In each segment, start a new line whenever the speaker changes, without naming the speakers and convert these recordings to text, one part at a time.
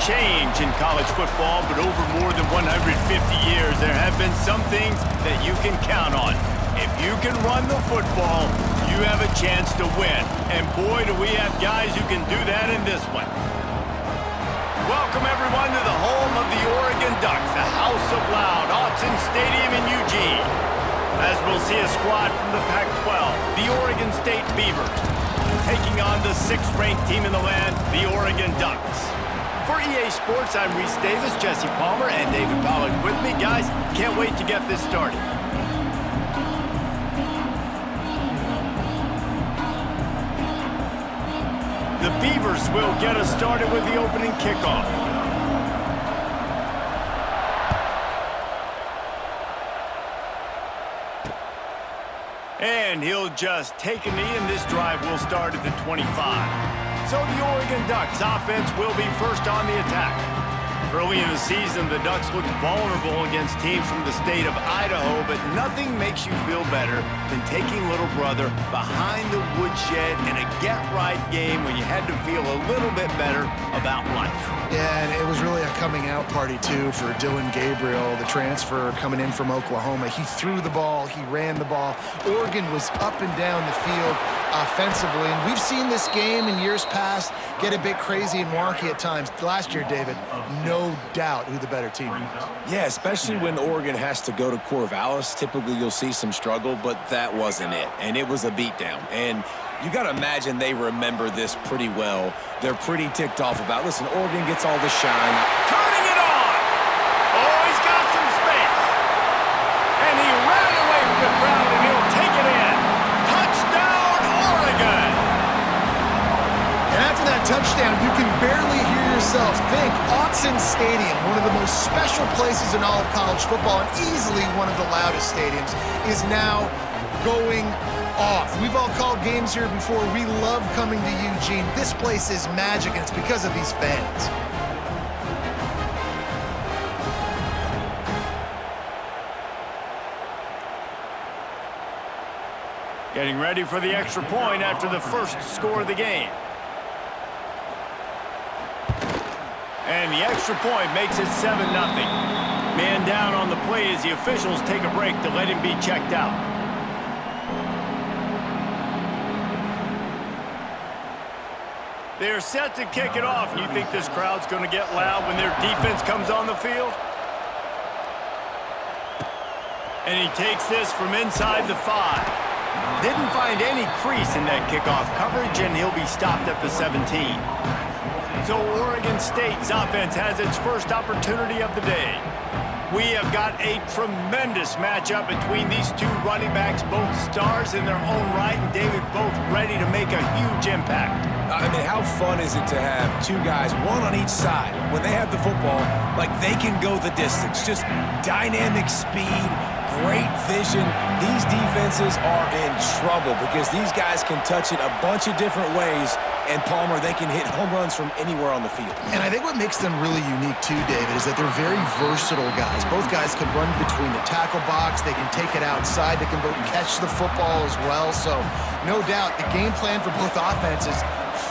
change in college football, but over more than 150 years, there have been some things that you can count on. If you can run the football, you have a chance to win. And boy, do we have guys who can do that in this one. Welcome, everyone, to the home of the Oregon Ducks, the House of Loud, Autzen Stadium in Eugene. As we'll see a squad from the Pac-12, the Oregon State Beavers, taking on the 6th-ranked team in the land, the Oregon Ducks. For EA Sports, I'm Reese Davis, Jesse Palmer, and David Pollack with me. Guys, can't wait to get this started. The Beavers will get us started with the opening kickoff. And he'll just take a knee, and this drive will start at the 25. So the Oregon Ducks offense will be first on the attack. Early in the season, the Ducks looked vulnerable against teams from the state of Idaho, but nothing makes you feel better than taking little brother behind the woodshed in a get-right game when you had to feel a little bit better about life.
Yeah, and it was really a coming-out party, too, for Dillon Gabriel, the transfer coming in from Oklahoma. He threw the ball. He ran the ball. Oregon was up and down the field offensively, and we've seen this game in years past get a bit crazy and wonky at times. Last year, David, no doubt who the better team is.
Yeah, especially when Oregon has to go to Corvallis. Typically, you'll see some struggle, but that wasn't it, and it was a beatdown. And you got to imagine they remember this pretty well. They're pretty ticked off about, listen, Oregon gets all the shine.
Turning it on! Oh, he's got some space. And he ran away from the crowd, and he'll take it in. Touchdown, Oregon!
And after that touchdown, you can barely hear yourself think. Autzen Stadium, one of the most special places in all of college football and easily one of the loudest stadiums, is now going off. We've all called games here before. We love coming to Eugene. This place is magic, and it's because of these fans.
Getting ready for the extra point after the first score of the game. And the extra point makes it 7-0. Man down on the play as the officials take a break to let him be checked out. They're set to kick it off. You think this crowd's going to get loud when their defense comes on the field? And he takes this from inside the 5. Didn't find any crease in that kickoff coverage, and he'll be stopped at the 17. So Oregon State's offense has its first opportunity of the day. We have got a tremendous matchup between these two running backs, both stars in their own right, and David, both ready to make a huge impact.
I mean, how fun is it to have two guys, one on each side, when they have the football, like they can go the distance. Just dynamic speed, great vision. These defenses are in trouble because these guys can touch it a bunch of different ways. And Palmer, they can hit home runs from anywhere on the field.
And I think what makes them really unique too, David, is that they're very versatile guys. Both guys can run between the tackle box. They can take it outside. They can both catch the football as well. So no doubt the game plan for both offenses,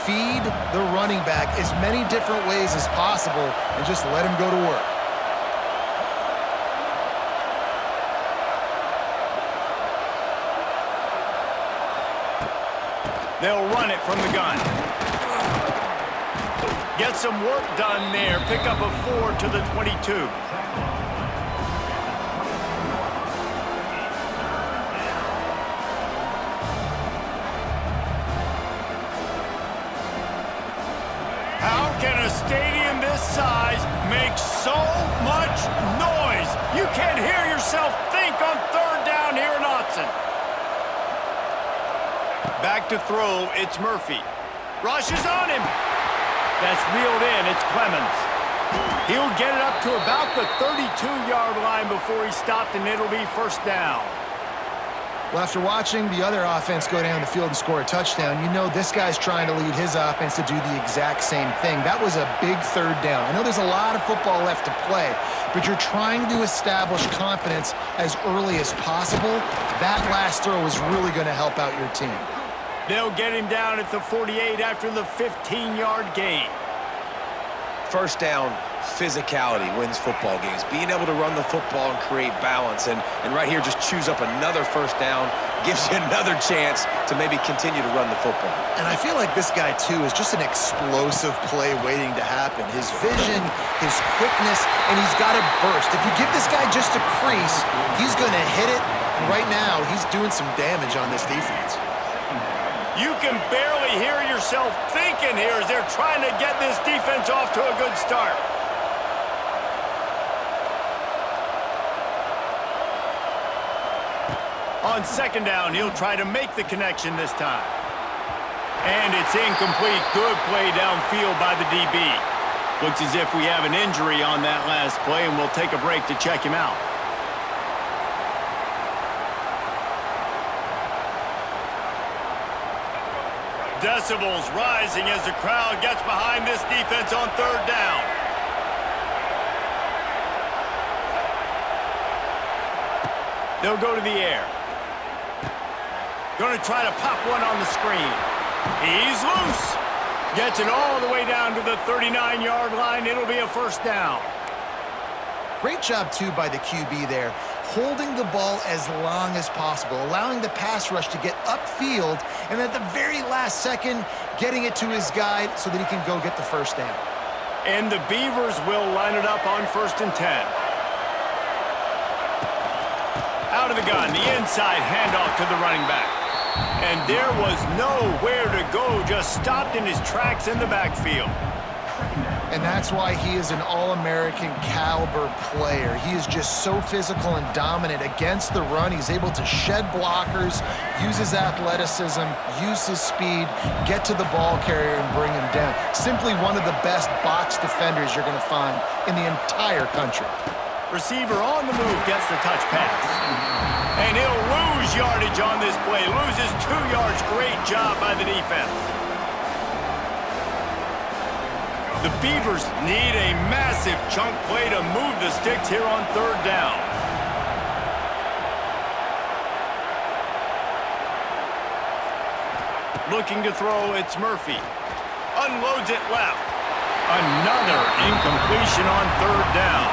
feed the running back as many different ways as possible and just let him go to work.
They'll run it from the gun. Get some work done there. Pick up a 4 to the 22. How can a stadium this size make so much noise? You can't hear yourself think on 3rd down here in Autzen. Back to throw, it's Murphy. Rushes on him. That's reeled in, it's Clemens. He'll get it up to about the 32-yard line before he's stopped, and it'll be first down.
Well, after watching the other offense go down the field and score a touchdown, you know this guy's trying to lead his offense to do the exact same thing. That was a big 3rd down. I know there's a lot of football left to play, but you're trying to establish confidence as early as possible. That last throw is really going to help out your team.
They'll get him down at the 48 after the 15-yard gain.
first down physicality wins football games. Being able to run the football and create balance. And right here, just choose up another first down, gives you another chance to maybe continue to run the football.
And I feel like this guy, too, is just an explosive play waiting to happen. His vision, his quickness, and he's got a burst. If you give this guy just a crease, he's going to hit it. And right now, he's doing some damage on this defense.
You can barely hear yourself thinking here as they're trying to get this defense off to a good start. On second down, he'll try to make the connection this time. And it's incomplete. Good play downfield by the DB. Looks as if we have an injury on that last play, and we'll take a break to check him out. Decibels rising as the crowd gets behind this defense on third down. They'll go to the air. Going to try to pop one on the screen. He's loose. Gets it all the way down to the 39-yard line. It'll be a first down.
Great job, too, by the QB there, holding the ball as long as possible, allowing the pass rush to get upfield, and at the very last second, getting it to his guy so that he can go get the first down.
And the Beavers will line it up on 1st and 10. Out of the gun, the inside handoff to the running back. And there was nowhere to go, just stopped in his tracks in the backfield.
And that's why he is an All-American caliber player. He is just so physical and dominant against the run. He's able to shed blockers, use his athleticism, use his speed, get to the ball carrier and bring him down. Simply one of the best box defenders you're going to find in the entire country.
Receiver on the move gets the touch pass. And he'll lose yardage on this play. Loses 2 yards. Great job by the defense. The Beavers need a massive chunk play to move the sticks here on third down. Looking to throw, it's Murphy. Unloads it left. Another incompletion on third down.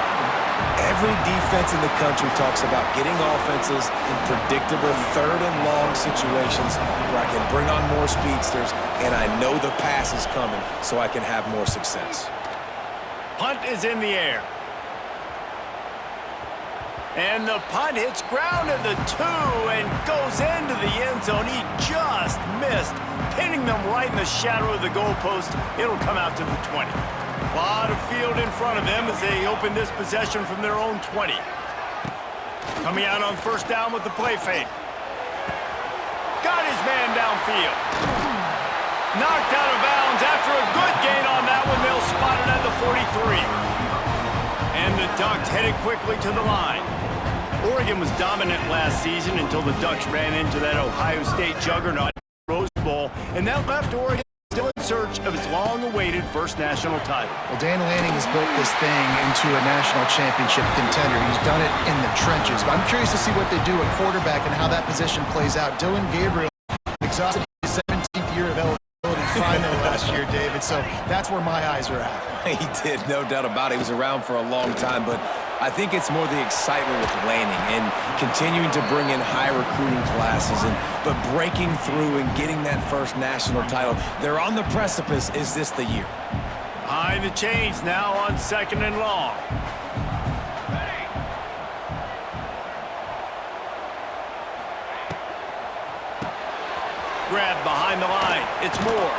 Every defense in the country talks about getting offenses in predictable third and long situations where I can bring on more speedsters and I know the pass is coming so I can have more success.
Punt is in the air. And the punt hits ground at the 2 and goes into the end zone. He just missed, pinning them right in the shadow of the goalpost. It'll come out to the 20. A lot of field in front of them as they open this possession from their own 20. Coming out on first down with the play fake. Got his man downfield. Knocked out of bounds after a good gain on that one. They'll spot it at the 43. And the Ducks headed quickly to the line. Oregon was dominant last season until the Ducks ran into that Ohio State juggernaut Rose Bowl, and that left Oregon still in search of its long-awaited first national title.
Well, Dan Lanning has built this thing into a national championship contender. He's done it in the trenches. But I'm curious to see what they do at quarterback and how that position plays out. Dylan Gabriel exhausted his 17th year of eligibility finally last year, David. So that's where my eyes are at.
He did, no doubt about it. He was around for a long time, but I think it's more the excitement with Lanning and continuing to bring in high recruiting classes, but breaking through and getting that first national title. They're on the precipice. Is this the year?
Behind the chains now on 2nd and long. Grab behind the line. It's Moore.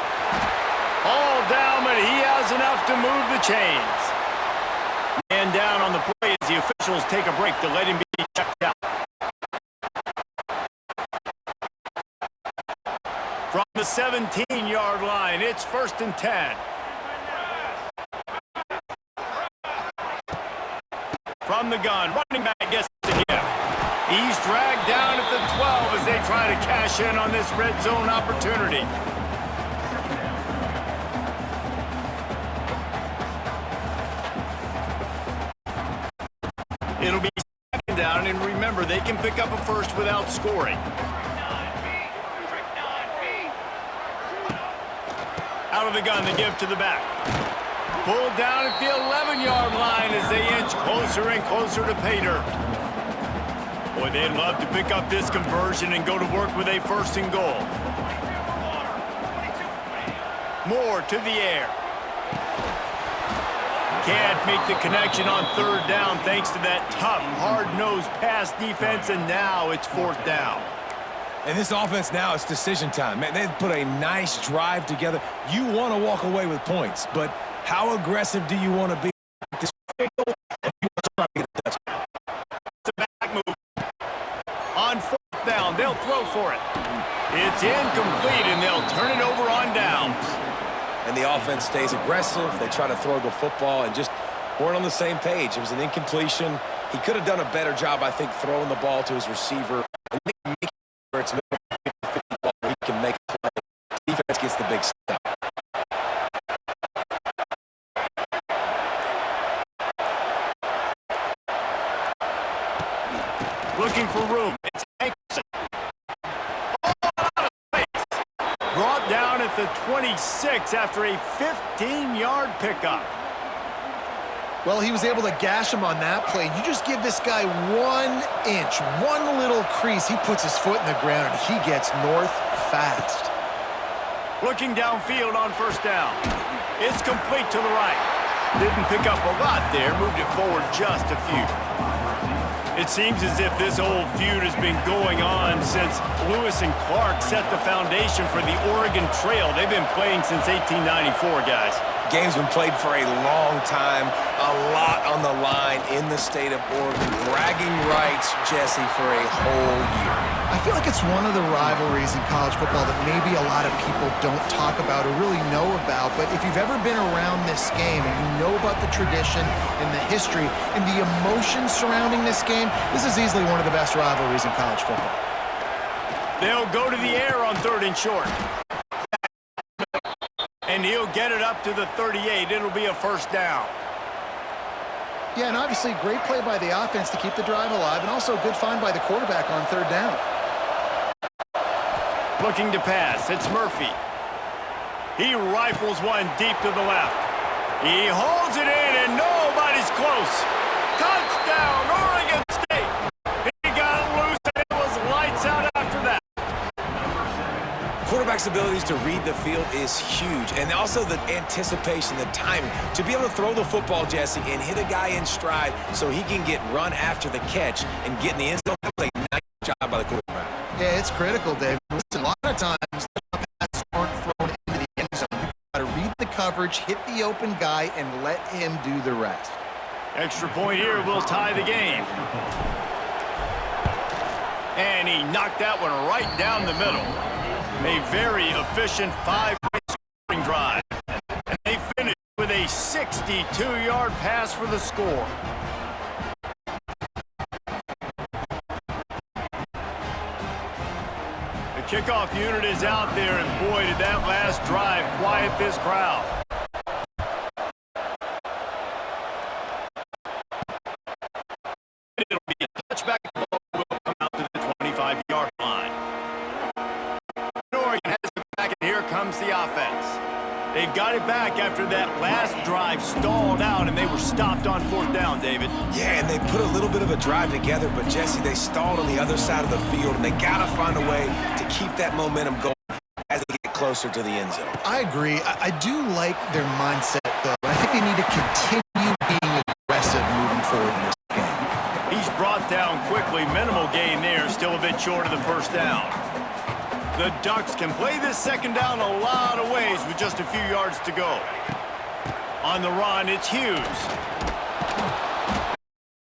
All down, but he has enough to move the chains. Man down on the play as the officials take a break to let him be checked out. From the 17-yard line, it's 1st and 10. From the gun, running back gets the gift. He's dragged down at the 12 as they try to cash in on this red zone opportunity. It'll be 2nd down, and remember, they can pick up a first without scoring. Out of the gun, the give to the back. pulled down at the 11-yard line as they inch closer and closer to pay dirt. Boy, they'd love to pick up this conversion and go to work with a 1st and goal. Moore to the air. Can't make the connection on 3rd down thanks to that tough, hard-nosed pass defense, and now it's 4th down.
And this offense now, it's decision time. Man, they've put a nice drive together. You want to walk away with points, but how aggressive do you want to be? It's
a back move. On 4th down, they'll throw for it. It's incomplete, and they'll turn it over on downs.
And the offense stays aggressive. They try to throw the football and just weren't on the same page. It was an incompletion. He could have done a better job, I think, throwing the ball to his receiver. Where it's more 50 ball, he can make a play. Defense gets the big stop.
Looking for room. It's Hankerson. Brought down at the 26 after a 15-yard pickup.
Well, he was able to gash him on that play. You just give this guy 1 inch, one little crease. He puts his foot in the ground, and he gets north fast.
Looking downfield on 1st down. It's complete to the right. Didn't pick up a lot there, moved it forward just a few. It seems as if this old feud has been going on since Lewis and Clark set the foundation for the Oregon Trail. They've been playing since 1894, guys.
Game's been played for a long time, a lot on the line in the state of Oregon. Bragging rights, Jesse, for a whole year.
I feel like it's one of the rivalries in college football that maybe a lot of people don't talk about or really know about, but if you've ever been around this game and you know about the tradition and the history and the emotion surrounding this game, this is easily one of the best rivalries in college football.
They'll go to the air on 3rd and short. And he'll get it up to the 38. It'll be a 1st down.
Yeah, and obviously great play by the offense to keep the drive alive, and also a good find by the quarterback on 3rd down.
Looking to pass, it's Murphy. He rifles one deep to the left. He holds it in, and nobody's close. Touchdown, Oregon State. He got loose, and it was lights out after that.
Quarterback's abilities to read the field is huge, and also the anticipation, the timing. To be able to throw the football, Jesse, and hit a guy in stride so he can get run after the catch and get in the end zone, that's a nice job by the quarterback.
Yeah, it's critical, Dave. Listen, a lot of times, passes aren't thrown into the end zone. You've got to read the coverage, hit the open guy, and let him do the rest.
Extra point here will tie the game. And he knocked that one right down the middle. A very efficient 5-point scoring drive. And they finished with a 62-yard pass for the score. The kickoff unit is out there, and boy, did that last drive quiet this crowd. It'll be a touchback. Will come out to the 25-yard line. Oregon has it back, and here comes the offense. They've got it back after that last drive stalled out, and they were stopped on 4th down, David.
Yeah, and they put a little bit of a drive together, but, Jesse, they stalled on the other side of the field, and they got to find a way to keep that momentum going as they get closer to the end zone.
I agree. I do like their mindset, though. I think they need to continue being aggressive moving forward in this game.
He's brought down quickly. Minimal gain there, still a bit short of the 1st down. The Ducks can play this 2nd down a lot of ways with just a few yards to go. On the run, it's Hughes.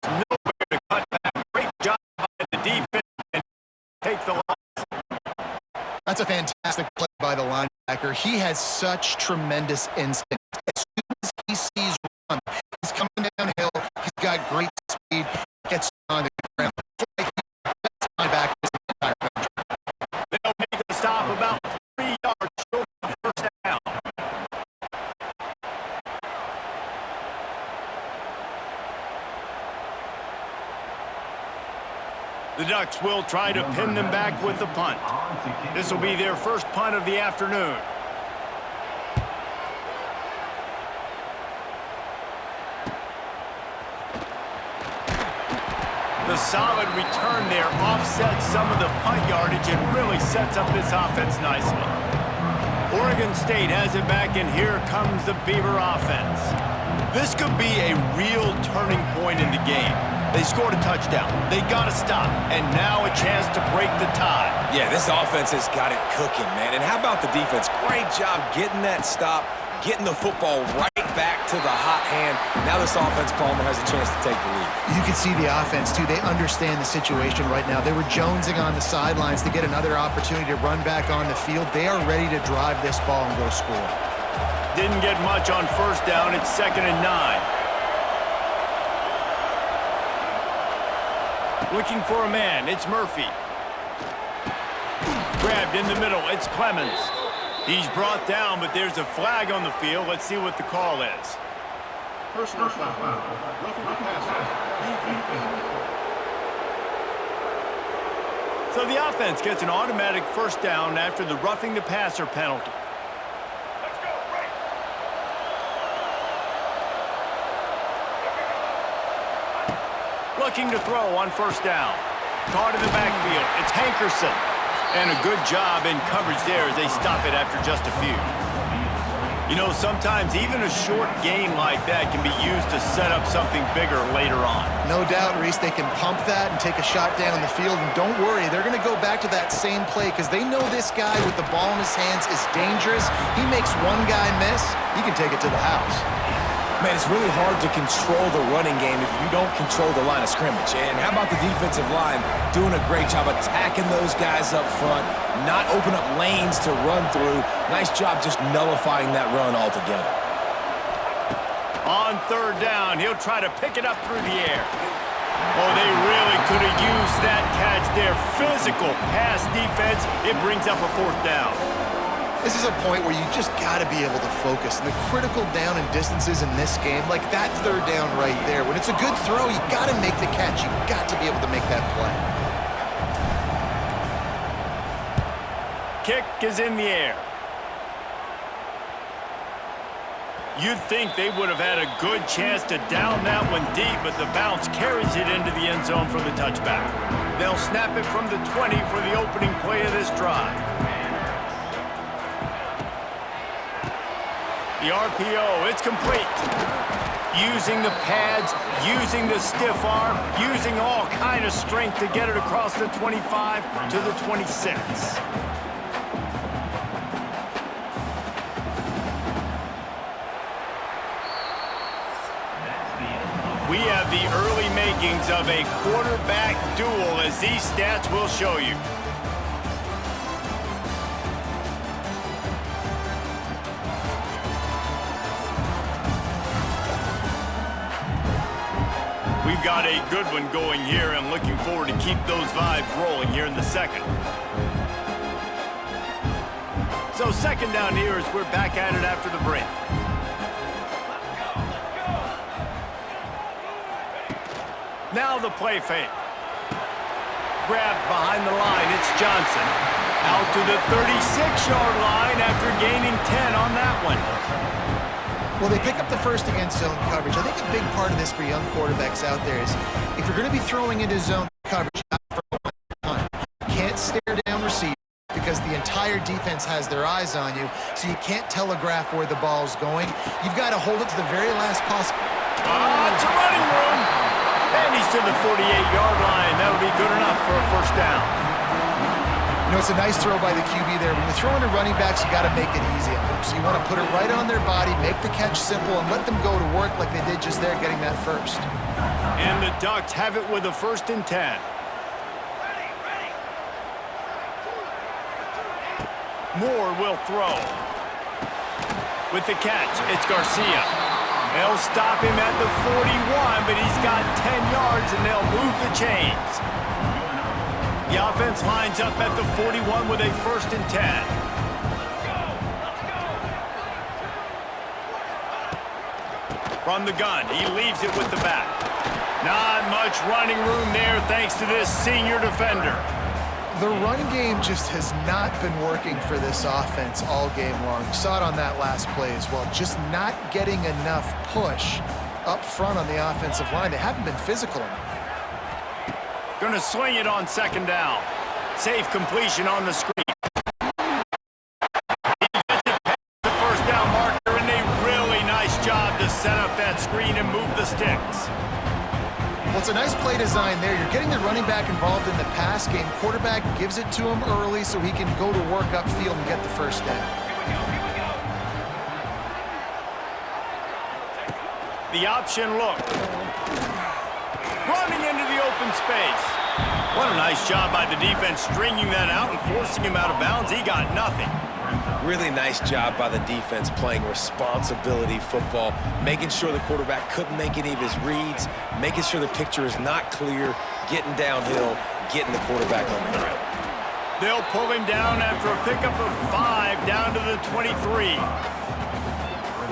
Nowhere to cut back. Great job by the defense and take the loss.
That's a fantastic play by the linebacker. He has such tremendous instinct. As soon as he sees run, he's coming downhill. He's got great speed. Gets on the ground. Linebacker is the entire country.
They'll make the stop about 3 yards short of the 1st down. The Ducks will try to pin them back with the punt. This will be their first punt of the afternoon. The solid return there offsets some of the punt yardage and really sets up this offense nicely. Oregon State has it back, and here comes the Beaver offense. This could be a real turning point in the game. They scored a touchdown. They got to stop, and now a chance to break the tie.
Yeah, this offense has got it cooking, man. And how about the defense? Great job getting that stop, getting the football right back to the hot hand. Now this offense, Palmer, has a chance to take the lead.
You can see the offense, too. They understand the situation right now. They were jonesing on the sidelines to get another opportunity to run back on the field. They are ready to drive this ball and go score.
Didn't get much on first down. It's 2nd and 9. Looking for a man. It's Murphy. Grabbed in the middle. It's Clemens. He's brought down, but there's a flag on the field. Let's see what the call is.
Personal foul. Roughing the passer.
So the offense gets an automatic first down after the roughing the passer penalty.
Let's go, right.
Looking to throw on first down. Caught in the backfield. It's Hankerson. And a good job in coverage there as they stop it after just a few. You know, sometimes even a short game like that can be used to set up something bigger later on.
No doubt, Reese, they can pump that and take a shot down the field. And don't worry, they're going to go back to that same play because they know this guy with the ball in his hands is dangerous. He makes one guy miss, he can take it to the house.
Man, it's really hard to control the running game if you don't control the line of scrimmage. And how about the defensive line doing a great job attacking those guys up front, not open up lanes to run through. Nice job just nullifying that run altogether.
On third down, he'll try to pick it up through the air. Oh, they really could have used that catch there. Physical pass defense. It brings up a fourth down.
This is a point where you just got to be able to focus. And the critical down and distances in this game, like that third down right there, when it's a good throw, you got to make the catch. You got to be able to make that play.
Kick is in the air. You'd think they would have had a good chance to down that one deep, but the bounce carries it into the end zone for the touchback. They'll snap it from the 20 for the opening play of this drive. The RPO, it's complete. Using the pads, using the stiff arm, using all kind of strength to get it across the 25 to the 26. We have the early makings of a quarterback duel, as these stats will show you. We've got a good one going here, and looking forward to keep those vibes rolling here in the second. So second down here as we're back at it after the break. Now the play fake. Grabbed behind the line, it's Johnson. Out to the 36-yard line after gaining 10 on that one.
Well, they pick up the first against zone coverage. I think a big part of this for young quarterbacks out there is if you're going to be throwing into zone coverage, you can't stare down receiver because the entire defense has their eyes on you, so you can't telegraph where the ball's going. You've got to hold it to the very last possible.
It's a running room. And he's to the 48-yard line. That'll be good enough for a first down.
You know, it's a nice throw by the QB there. When you're throwing to running backs, you got to make it easy on them. So you want to put it right on their body, make the catch simple, and let them go to work like they did just there, getting that first.
And the Ducks have it with a 1st and 10. Moore will throw. With the catch, it's Garcia. They'll stop him at the 41, but he's got 10 yards, and they'll move the chains. The offense lines up at the 41 with a 1st and 10. From the gun, he leaves it with the back. Not much running room there thanks to this senior defender.
The run game just has not been working for this offense all game long. You saw it on that last play as well. Just not getting enough push up front on the offensive line. They haven't been physical enough.
Gonna swing it on second down. Safe completion on the screen. He gets it past the first down marker, and a really nice job to set up that screen and move the sticks.
Well, it's a nice play design there. You're getting the running back involved in the pass game. Quarterback gives it to him early so he can go to work upfield and get the first down.
The option look. Running into the open space. What a nice job by the defense stringing that out and forcing him out of bounds. He got nothing.
Really nice job by the defense playing responsibility football, making sure the quarterback couldn't make any of his reads, making sure the picture is not clear, getting downhill, getting the quarterback on the ground.
They'll pull him down after a pickup of 5 down to the 23.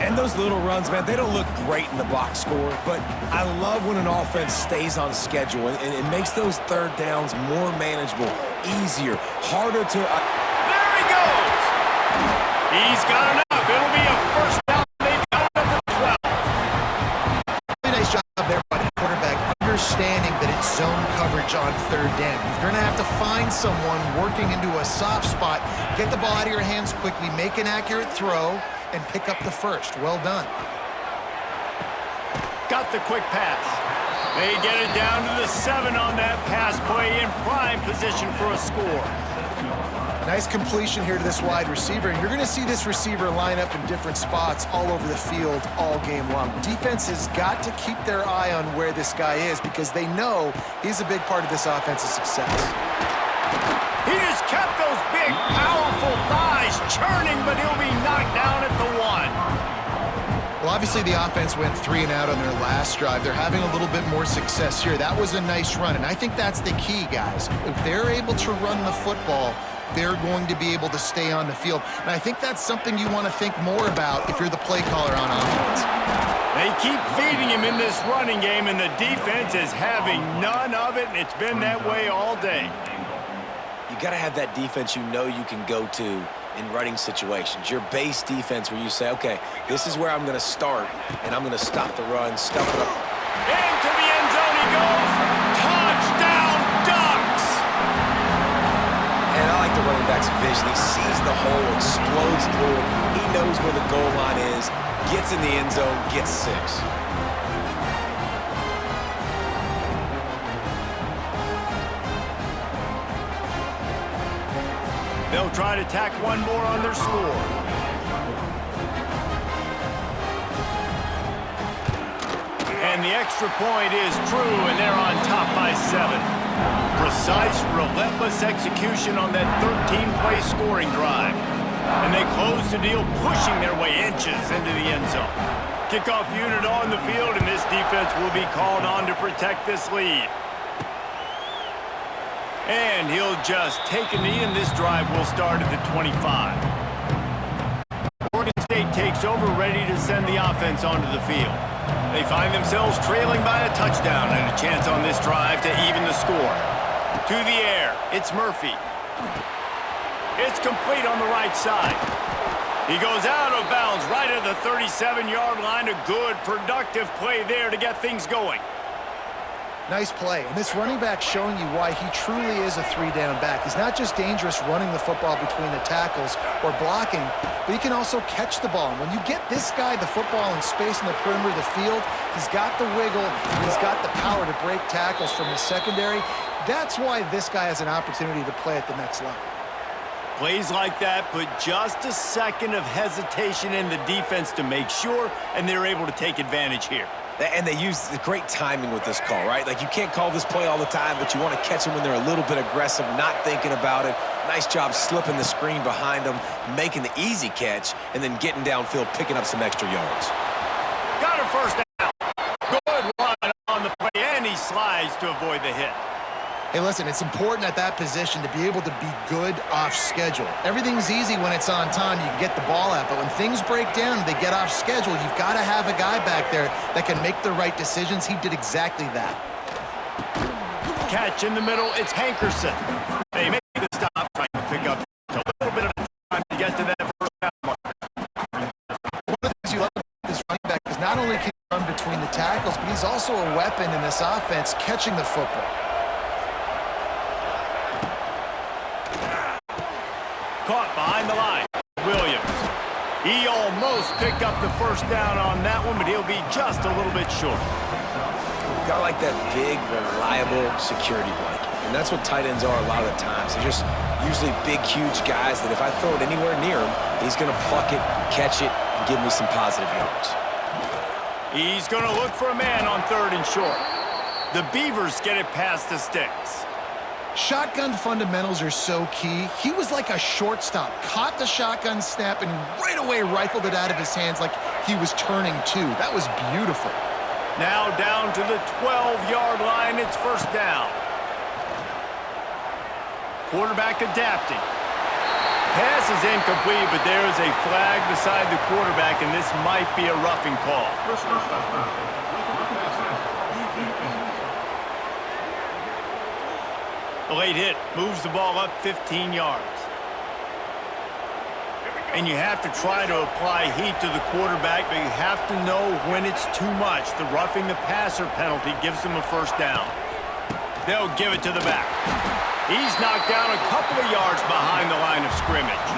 And those little runs, man, they don't look great in the box score, but I love when an offense stays on schedule and it makes those third downs more manageable, easier, harder to...
There he goes! He's got enough. It'll be a first down. They've got it at the 12.
Really nice job there by the quarterback, understanding that it's zone coverage on third down. You're going to have to find someone working into a soft spot, get the ball out of your hands quickly, make an accurate throw, and pick up the first. Well done.
Got the quick pass. They get it down to the 7 on that pass play, in prime position for a score.
Nice completion here to this wide receiver. And you're going to see this receiver line up in different spots all over the field all game long. Defense has got to keep their eye on where this guy is because they know he's a big part of this offense's success.
He just kept those big, powerful thighs churning, but he'll be knocked down at the 1.
Well, obviously the offense went 3 and out on their last drive. They're having a little bit more success here. That was a nice run, and I think that's the key, guys. If they're able to run the football, they're going to be able to stay on the field. And I think that's something you want to think more about if you're the play caller on offense.
They keep feeding him in this running game, and the defense is having none of it, and it's been that way all day.
You got to have that defense you know you can go to in running situations. Your base defense where you say, okay, this is where I'm going to start, and I'm going to stop the run, stuff it up.
Into the end zone he goes. Touchdown, Ducks!
And I like the running back's vision. He sees the hole, explodes through it. He knows where the goal line is, gets in the end zone, gets 6.
They'll try to tack one more on their score. And the extra point is true, and they're on top by 7. Precise, relentless execution on that 13-play scoring drive. And they close the deal, pushing their way inches into the end zone. Kickoff unit on the field, and this defense will be called on to protect this lead. And he'll just take a knee, and this drive will start at the 25. Oregon State takes over, ready to send the offense onto the field. They find themselves trailing by a touchdown and a chance on this drive to even the score. To the air, it's Murphy. It's complete on the right side. He goes out of bounds right at the 37-yard line. A good, productive play there to get things going.
Nice play. And this running back showing you why he truly is a 3-down back. He's not just dangerous running the football between the tackles or blocking, but he can also catch the ball. And when you get this guy the football in space in the perimeter of the field, he's got the wiggle, and he's got the power to break tackles from the secondary. That's why this guy has an opportunity to play at the next level.
Plays like that put just a second of hesitation in the defense to make sure, and they're able to take advantage here.
And they use the great timing with this call, right? Like, you can't call this play all the time, but you want to catch them when they're a little bit aggressive, not thinking about it. Nice job slipping the screen behind them, making the easy catch, and then getting downfield, picking up some extra yards.
Got a first down. Good run on the play, and he slides to avoid the hit.
Hey, listen, it's important at that position to be able to be good off schedule. Everything's easy when it's on time. You can get the ball out, but when things break down and they get off schedule, you've got to have a guy back there that can make the right decisions. He did exactly that.
Catch in the middle, it's Hankerson. They make the stop, trying to pick up a little bit of time to get to that first down mark.
One of the things you love about this running back is not only can he run between the tackles, but he's also a weapon in this offense catching the football.
almost picked up the first down on that one, but he'll be just a little bit short.
Got like that big, reliable security blanket. And that's what tight ends are a lot of the times. They're just usually big, huge guys that if I throw it anywhere near him, he's going to pluck it, catch it, and give me some positive yards.
He's going to look for a man on 3rd and short. The Beavers get it past the sticks.
Shotgun fundamentals are so key. He was like a shortstop, caught the shotgun snap, and right away rifled it out of his hands like he was turning two. That was beautiful.
Now down to the 12-yard line, it's first down. Quarterback adapting. Pass is incomplete, but there is a flag beside the quarterback, and this might be a roughing call. A late hit moves the ball up 15 yards. And you have to try to apply heat to the quarterback, but you have to know when it's too much. The roughing the passer penalty gives them a first down. They'll give it to the back. He's knocked down a couple of yards behind the line of scrimmage.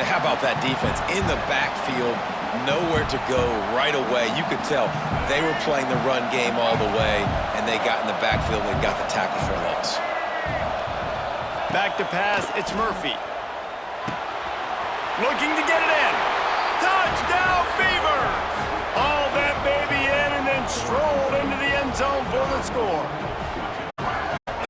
How about that defense in the backfield, nowhere to go right away. You could tell they were playing the run game all the way, and they got in the backfield and got the tackle for a loss.
Back to pass, it's Murphy. Looking to get it in. Touchdown, Beavers! Haul that baby in and then strolled into the end zone for the score.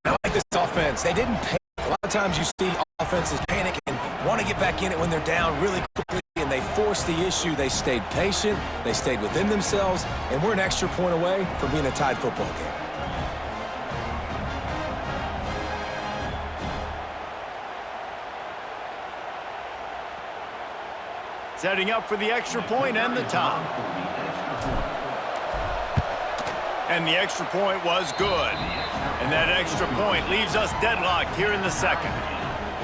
I like this offense. They didn't panic. A lot of times you see offenses panic and want to get back in it when they're down really quickly, and they forced the issue. They stayed patient. They stayed within themselves, and we're an extra point away from being a tied football game.
Setting up for the extra point and the tie. And the extra point was good. And that extra point leaves us deadlocked here in the second.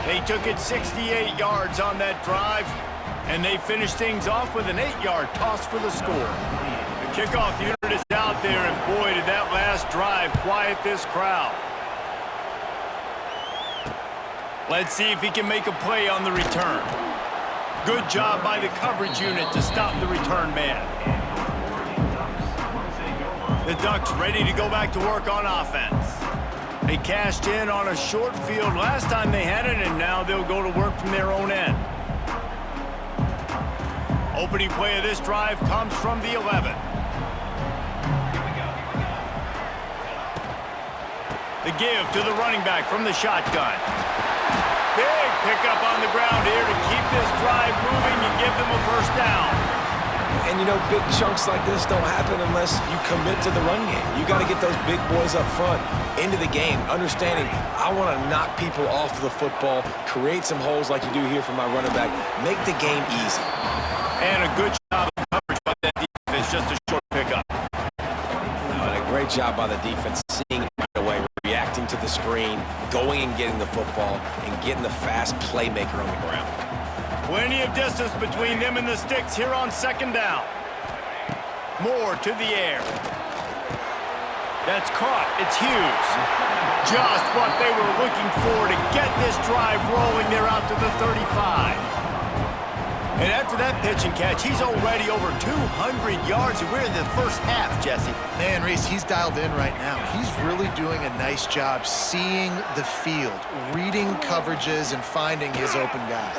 They took it 68 yards on that drive, and they finished things off with an 8-yard toss for the score. The kickoff unit is out there, and boy, did that last drive quiet this crowd. Let's see if he can make a play on the return. Good job by the coverage unit to stop the return man. The Ducks ready to go back to work on offense. They cashed in on a short field last time they had it, and now they'll go to work from their own end. Opening play of this drive comes from the 11. The give to the running back from the shotgun. Big pickup on the ground here to keep this drive moving and give them a first down.
And, you know, big chunks like this don't happen unless you commit to the run game. You got to get those big boys up front into the game, understanding I want to knock people off the football, create some holes like you do here for my running back, make the game easy.
And a good job of coverage by that defense, just a short pickup.
And a great job by the defense, seeing it right away, reacting to the screen, going and getting the football, and getting the fast playmaker on the ground.
Plenty of distance between them and the sticks here on second down. Moore to the air. That's caught. It's Hughes. Just what they were looking for to get this drive rolling. They're out to the 35. And after that pitch and catch, he's already over 200 yards, and we're in the first half, Jesse.
Man, Reese, he's dialed in right now. He's really doing a nice job seeing the field, reading coverages, and finding his open guy.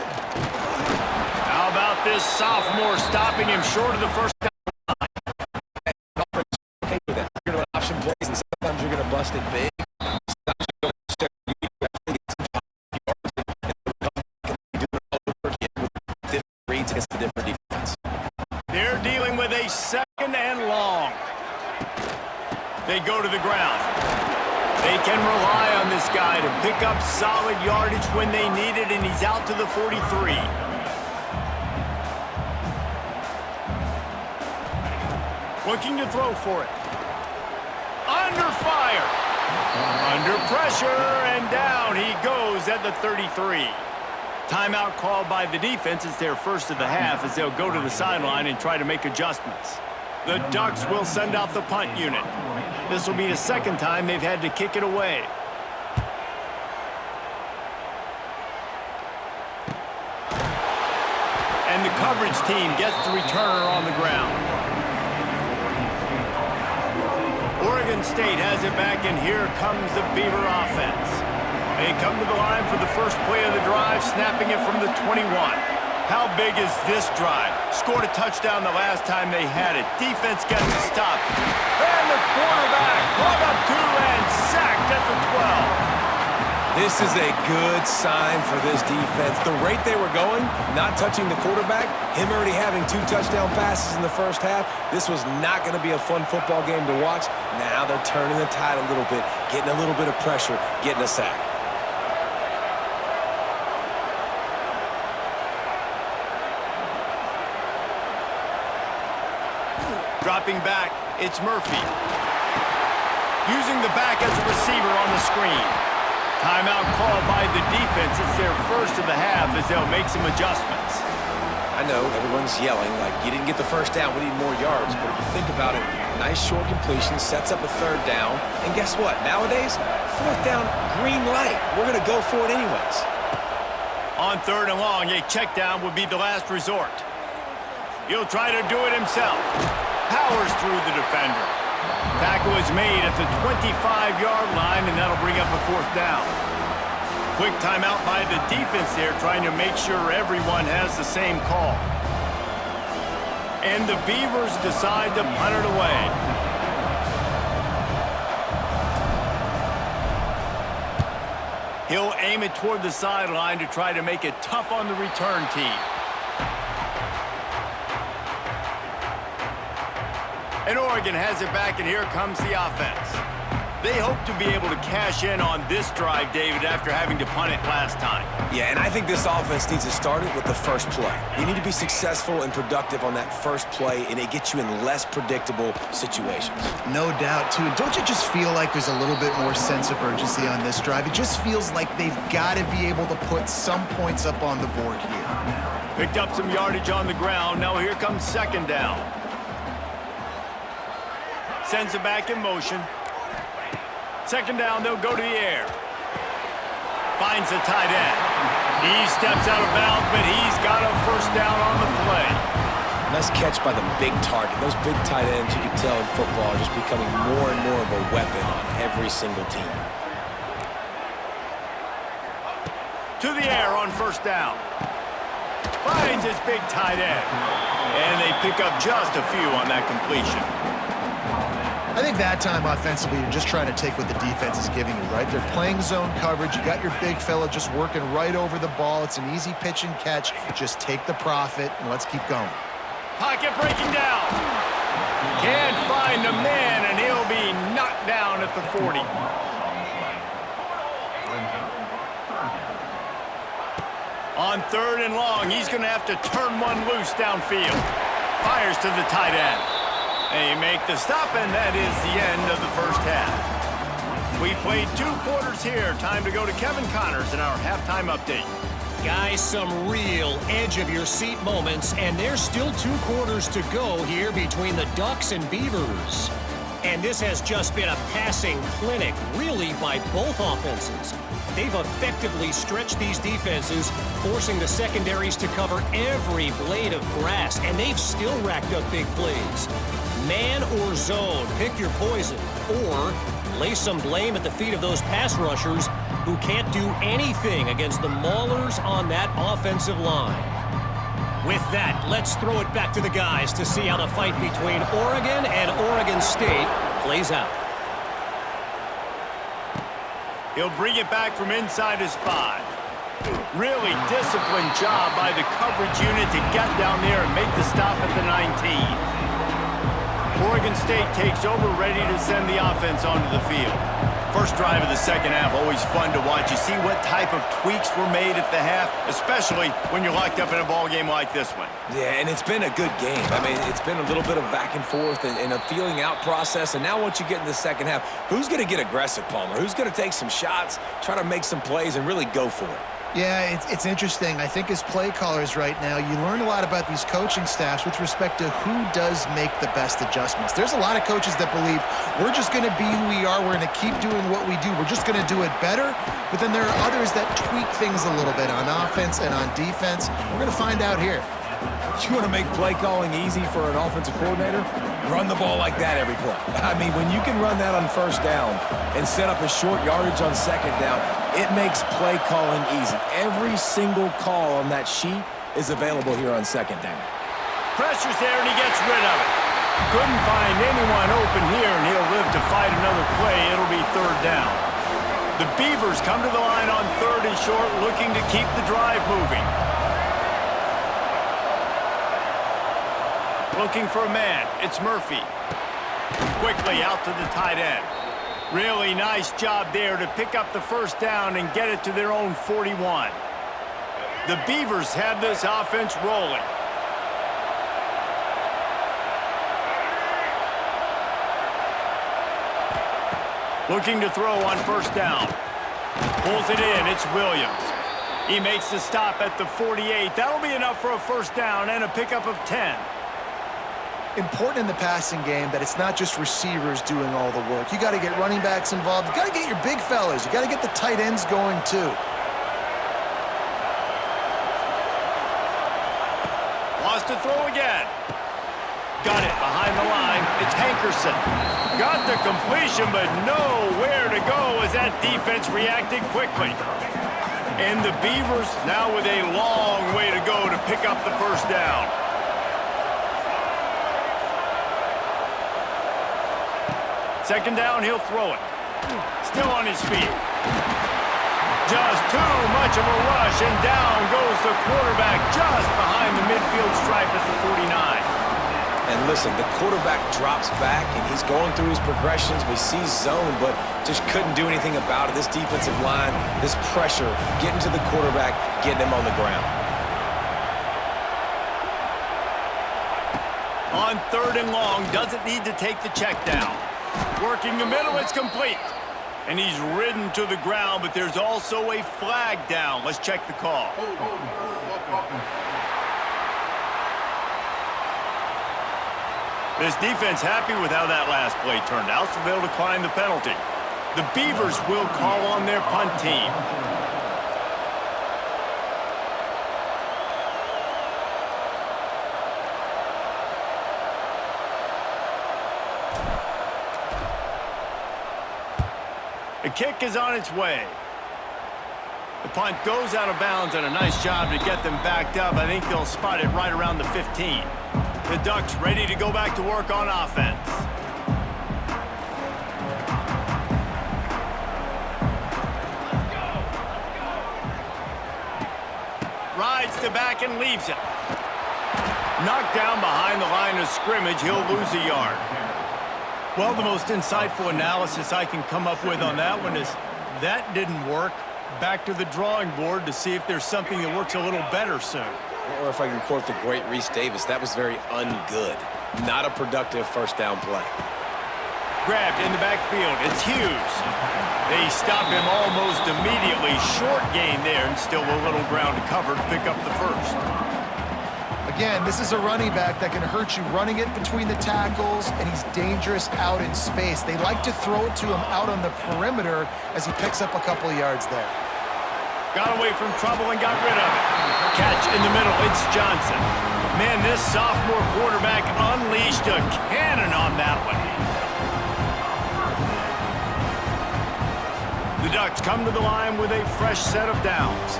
How about this sophomore stopping him short of the first down?
Okay with that. You're going to option plays, and sometimes you're going to bust it big. Against the different defense.
They're dealing with a second and long. They go to the ground. They can rely on this guy to pick up solid yardage when they need it, and he's out to the 43. Looking to throw for it. Under fire. Under pressure, and down he goes at the 33. Timeout called by the defense. It's their first of the half as they'll go to the sideline and try to make adjustments. The Ducks will send out the punt unit. This will be the second time they've had to kick it away. And And the coverage team gets the returner on the ground. Oregon State has it back, and here comes the Beaver offense. They come to the line for the first play of the drive, snapping it from the 21. How big is this drive? Scored a touchdown the last time they had it. Defense gets the stop. And the quarterback brought up two and sacked at the 12.
This is a good sign for this defense. The rate they were going, not touching the quarterback, him already having 2 touchdown passes in the first half, this was not going to be a fun football game to watch. Now they're turning the tide a little bit, getting a little bit of pressure, getting a sack.
Dropping back, it's Murphy. Using the back as a receiver on the screen. Timeout called by the defense. It's their first of the half as they'll make some adjustments.
I know everyone's yelling like you didn't get the first down, we need more yards. But if you think about it, nice short completion, sets up a 3rd down. And guess what? Nowadays, 4th down, green light. We're going to go for it anyways.
On 3rd and long, a check down would be the last resort. He'll try to do it himself. Powers through the defender. Tackle is made at the 25-yard line, and that'll bring up a 4th down. Quick timeout by the defense there, trying to make sure everyone has the same call. And the Beavers decide to punt it away. He'll aim it toward the sideline to try to make it tough on the return team. And Oregon has it back, and here comes the offense. They hope to be able to cash in on this drive, David, after having to punt it last time.
Yeah, and I think this offense needs to start it with the first play. You need to be successful and productive on that first play, and it gets you in less predictable situations.
No doubt, too. Don't you just feel like there's a little bit more sense of urgency on this drive? It just feels like they've got to be able to put some points up on the board here.
Picked up some yardage on the ground. Now here comes 2nd down. Sends it back in motion. 2nd down, they'll go to the air. Finds the tight end. He steps out of bounds, but he's got a 1st down on the play.
Nice catch by the big target. Those big tight ends, you can tell in football, are just becoming more and more of a weapon on every single team.
To the air on 1st down. Finds his big tight end. And they pick up just a few on that completion.
I think that time offensively, you're just trying to take what the defense is giving you, right? They're playing zone coverage. You got your big fella just working right over the ball. It's an easy pitch and catch. Just take the profit, and let's keep going.
Pocket breaking down. Can't find the man, and he'll be knocked down at the 40. On 3rd and long, he's going to have to turn one loose downfield. Fires to the tight end. They make the stop, and that is the end of the first half. We played 2 quarters here. Time to go to Kevin Connors in our halftime update.
Guys, some real edge-of-your-seat moments, and there's still 2 quarters to go here between the Ducks and Beavers. And this has just been a passing clinic, really, by both offenses. They've effectively stretched these defenses, forcing the secondaries to cover every blade of grass, and they've still racked up big plays. Man or zone, pick your poison, or lay some blame at the feet of those pass rushers who can't do anything against the maulers on that offensive line. With that, let's throw it back to the guys to see how the fight between Oregon and Oregon State plays out.
He'll bring it back from inside his 5. Really disciplined job by the coverage unit to get down there and make the stop at the 19. Oregon State takes over, ready to send the offense onto the field. First drive of the 2nd half, always fun to watch. You see what type of tweaks were made at the half, especially when you're locked up in a ball game like this one.
Yeah, and it's been a good game. I mean, it's been a little bit of back and forth and a feeling out process. And now once you get in the 2nd half, who's going to get aggressive, Palmer? Who's going to take some shots, try to make some plays, and really go for it?
Yeah, it's interesting. I think as play callers right now, you learn a lot about these coaching staffs with respect to who does make the best adjustments. There's a lot of coaches that believe we're just going to be who we are. We're going to keep doing what we do. We're just going to do it better. But then there are others that tweak things a little bit on offense and on defense. We're going to find out here.
You want to make play calling easy for an offensive coordinator? Run the ball like that every play. I mean, when you can run that on first down and set up a short yardage on second down, it makes play calling easy. Every single call on that sheet is available here on second down.
Pressure's there, and he gets rid of it. Couldn't find anyone open here, and he'll live to fight another play. It'll be third down. The Beavers come to the line on third and short, looking to keep the drive moving. Looking for a man. It's Murphy. Quickly out to the tight end. Really nice job there to pick up the first down and get it to their own 41. The Beavers have this offense rolling. Looking to throw on first down. Pulls it in. It's Williams. He makes the stop at the 48. That'll be enough for a first down and a pickup of 10.
Important in the passing game that it's not just receivers doing all the work. You got to get running backs involved. You got to get your big fellas. You got to get the tight ends going too.
Wants to throw again. Got it behind the line. It's Hankerson. Got the completion, but nowhere to go as that defense reacted quickly. And the Beavers now with a long way to go to pick up the first down. Second down, he'll throw it. Still on his feet. Just too much of a rush, and down goes the quarterback just behind the midfield stripe at the 49.
And listen, the quarterback drops back, and he's going through his progressions. We see zone, but just couldn't do anything about it. This defensive line, this pressure, getting to the quarterback, getting him on the ground.
On third and long, doesn't need to take the check down. Working the middle, it's complete. And he's ridden to the ground, but there's also a flag down. Let's check the call. This defense happy with how that last play turned out, so they'll decline the penalty. The Beavers will call on their punt team. The kick is on its way. The punt goes out of bounds, and a nice job to get them backed up. I think they'll spot it right around the 15. The Ducks ready to go back to work on offense. Rides to back and leaves it. Knocked down behind the line of scrimmage, he'll lose a yard. Well, the most insightful analysis I can come up with on that one is that didn't work. Back to the drawing board to see if there's something that works a little better soon.
Or if I can quote the great Reese Davis, that was very ungood. Not a productive first down play.
Grabbed in the backfield. It's Hughes. They stop him almost immediately. Short gain there, and still a little ground to cover to pick up the first.
Again, this is a running back that can hurt you running it between the tackles, and he's dangerous out in space. They like to throw it to him out on the perimeter as he picks up a couple of yards there.
Got away from trouble and got rid of it. Catch in the middle. It's Johnson. Man, this sophomore quarterback unleashed a cannon on that one. The Ducks come to the line with a fresh set of downs.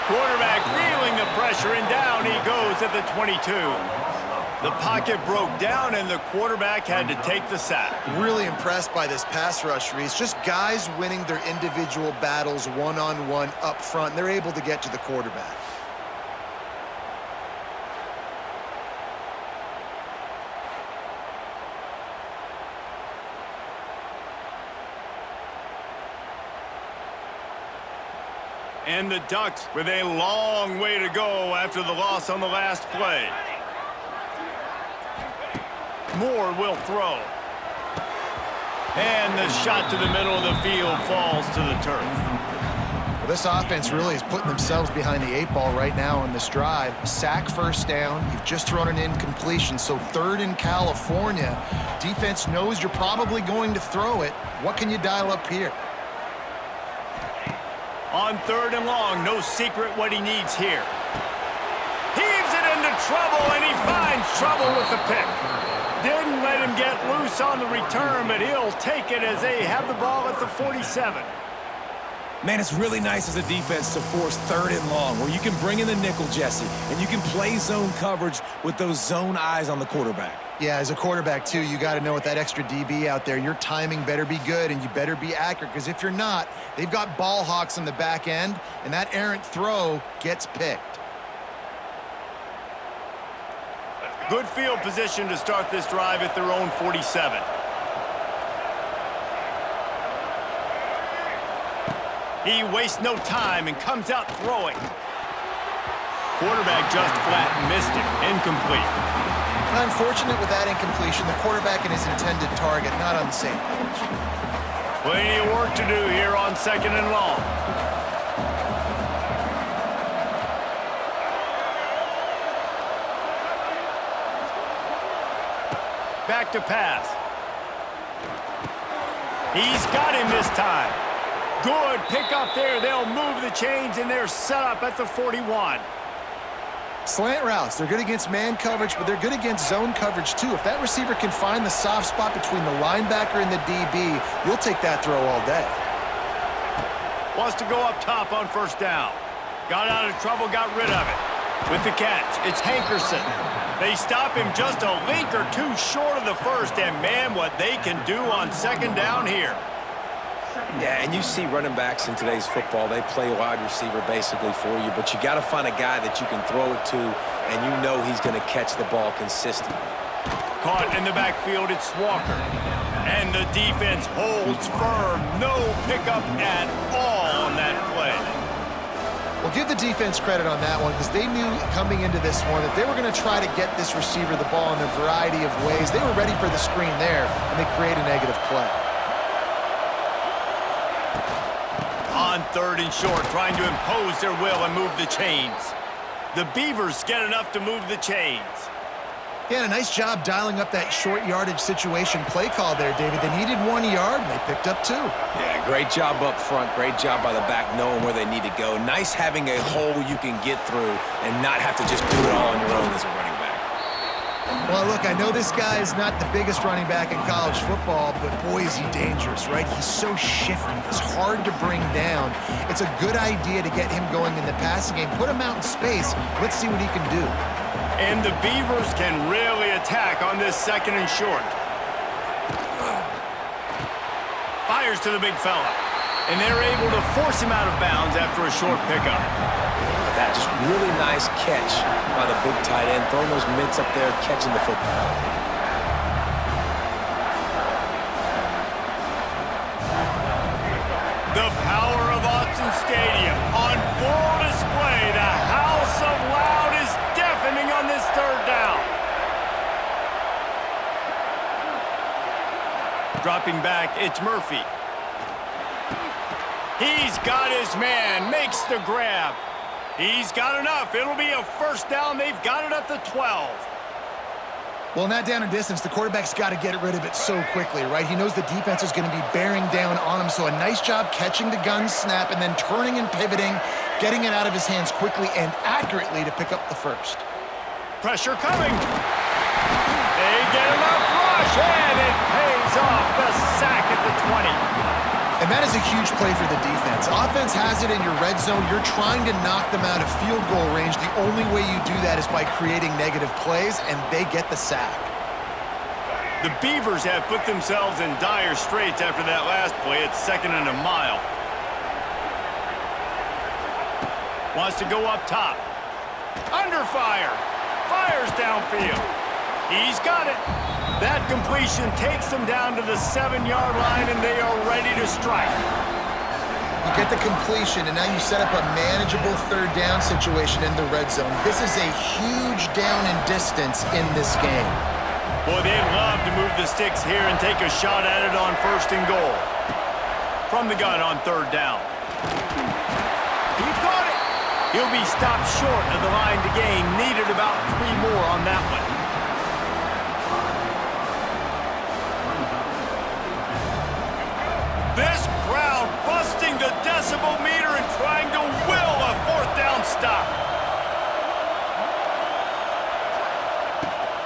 Quarterback feeling the pressure, and down he goes at the 22. The pocket broke down, and the quarterback had to take the sack.
Really impressed by this pass rush, Reese. Just guys winning their individual battles one-on-one up front. They're able to get to the quarterback.
And the Ducks with a long way to go after the loss on the last play. Moore will throw. And the shot to the middle of the field falls to the turf.
Well, this offense really is putting themselves behind the 8 ball right now on this drive. Sack first down. You've just thrown an incompletion, so third in California. Defense knows you're probably going to throw it. What can you dial up here?
On 3rd and long, no secret what he needs here. Heaves it into trouble, and he finds trouble with the pick. Didn't let him get loose on the return, but he'll take it as they have the ball at the 47.
Man, it's really nice as a defense to force 3rd and long, where you can bring in the nickel, Jesse, and you can play zone coverage with those zone eyes on the quarterback.
Yeah, as a quarterback, too, you got to know with that extra DB out there, your timing better be good and you better be accurate, because if you're not, they've got ball hawks on the back end, and that errant throw gets picked.
Good field position to start this drive at their own 47. He wastes no time and comes out throwing. Quarterback just flat missed it. Incomplete.
Unfortunate with that incompletion, the quarterback and his intended target not on the same page.
Plenty of work to do here on 2nd and long. Back to pass. He's got him this time. Good pick up there. They'll move the chains, and they're set up at the 41.
Slant routes, they're good against man coverage, but they're good against zone coverage too. If that receiver can find the soft spot between the linebacker and the DB, you'll take that throw all day.
Wants to go up top on 1st down. Got out of trouble, got rid of it. With the catch, it's Hankerson. They stop him just a link or two short of the 1st, and man, what they can do on 2nd down here.
Yeah, and you see running backs in today's football, they play wide receiver basically for you, but you got to find a guy that you can throw it to, and you know he's going to catch the ball consistently.
Caught in the backfield, it's Walker. And the defense holds firm. No pickup at all on that play.
Well, give the defense credit on that one, because they knew coming into this one that they were going to try to get this receiver the ball in a variety of ways. They were ready for the screen there, and they create a negative play.
On 3rd and short, trying to impose their will and move the chains. The Beavers get enough to move the chains.
Yeah, and a nice job dialing up that short yardage situation play call there, David. They needed 1 yard, and they picked up 2.
Yeah, great job up front. Great job by the back knowing where they need to go. Nice having a hole you can get through and not have to just do it all on your own as a running back.
Well, look, I know this guy is not the biggest running back in college football, but boy, is he dangerous, right? He's so shifty. He's hard to bring down. It's a good idea to get him going in the passing game. Put him out in space. Let's see what he can do.
And the Beavers can really attack on this 2nd and short. Fires to the big fella. And they're able to force him out of bounds after a short pickup.
That just really nice catch by the big tight end, throwing those mitts up there, catching the football.
The power of Autzen Stadium on full display. The House of Loud is deafening on this 3rd down. Dropping back, it's Murphy. He's got his man, makes the grab. He's got enough. It'll be a 1st down. They've got it at the 12.
Well, in that down and distance, the quarterback's got to get rid of it so quickly, right? He knows the defense is going to be bearing down on him, so a nice job catching the gun snap and then turning and pivoting, getting it out of his hands quickly and accurately to pick up the 1st.
Pressure coming. They get enough rush, and it pays off. The sack at the 20.
And that is a huge play for the defense. Offense has it in your red zone. You're trying to knock them out of field goal range. The only way you do that is by creating negative plays, and they get the sack.
The Beavers have put themselves in dire straits after that last play. It's 2nd and a mile. Wants to go up top. Under fire. Fires downfield. He's got it. That completion takes them down to the 7-yard line, and they are ready to strike.
You get the completion, and now you set up a manageable 3rd down situation in the red zone. This is a huge down in distance in this game.
Boy, they'd love to move the sticks here and take a shot at it on 1st and goal. From the gun on 3rd down. He caught it. He'll be stopped short of the line to gain. Needed about 3 more on that one. This crowd busting the death decibel meter and trying to will a fourth down stop.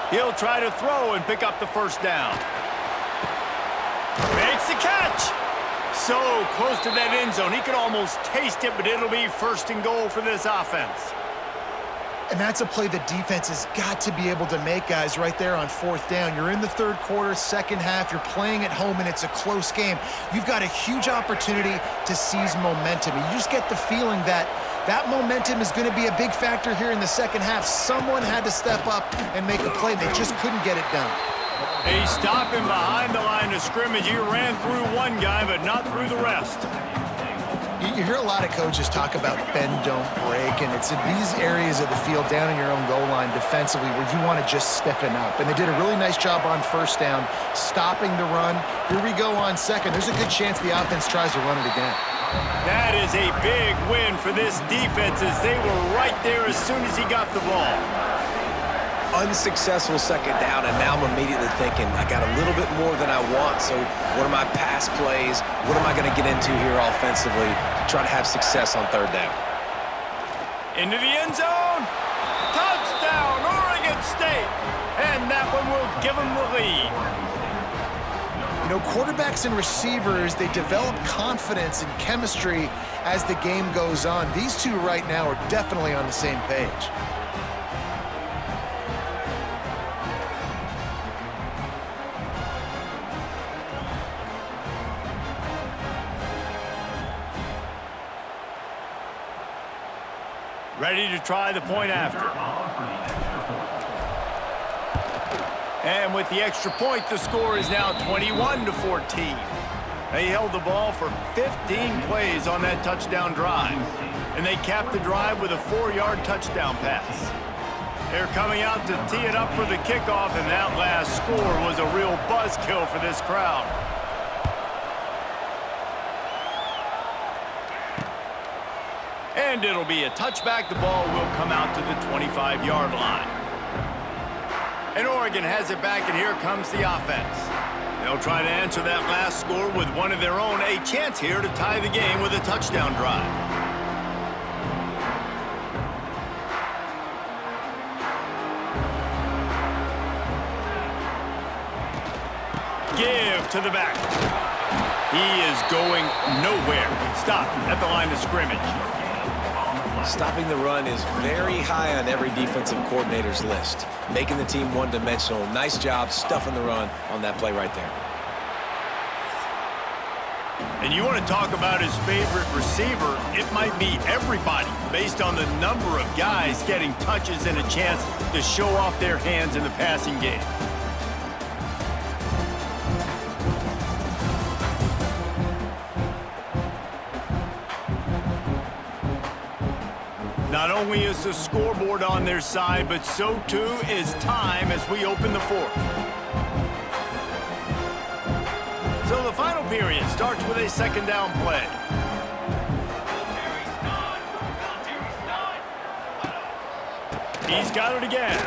He'll try to throw and pick up the first down. Makes the catch. So close to that end zone. He could almost taste it, but it'll be first and goal for this offense.
And that's a play the defense has got to be able to make, guys, right there on fourth down. You're in the third quarter, second half. You're playing at home, and it's a close game. You've got a huge opportunity to seize momentum. You just get the feeling that that momentum is going to be a big factor here in the second half. Someone had to step up and make a play. They just couldn't get it done.
He's stopping behind the line of scrimmage. He ran through one guy, but not through the rest.
You hear a lot of coaches talk about bend, don't break, and it's in these areas of the field down in your own goal line defensively where you want to just stiffen up. And they did a really nice job on first down, stopping the run. Here we go on second. There's a good chance the offense tries to run it again.
That is a big win for this defense as they were right there as soon as he got the ball.
Unsuccessful second down, and now I'm immediately thinking, I got a little bit more than I want, so what are my pass plays? What am I going to get into here offensively to try to have success on third down?
Into the end zone. Touchdown, Oregon State. And that one will give them the lead.
You know, quarterbacks and receivers, they develop confidence and chemistry as the game goes on. These two right now are definitely on the same page.
Ready to try the point after. And with the extra point, the score is now 21-14. They held the ball for 15 plays on that touchdown drive. And they capped the drive with a 4-yard touchdown pass. They're coming out to tee it up for the kickoff, and that last score was a real buzzkill for this crowd. And it'll be a touchback. The ball will come out to the 25-yard line. And Oregon has it back, and here comes the offense. They'll try to answer that last score with one of their own. A chance here to tie the game with a touchdown drive. Give to the back. He is going nowhere. Stop at the line of scrimmage.
Stopping the run is very high on every defensive coordinator's list. Making the team one-dimensional. Nice job stuffing the run on that play right there.
And you want to talk about his favorite receiver, it might be everybody based on the number of guys getting touches and a chance to show off their hands in the passing game. Not only is the scoreboard on their side, but so too is time as we open the fourth. So the final period starts with a second down play. He's got it again.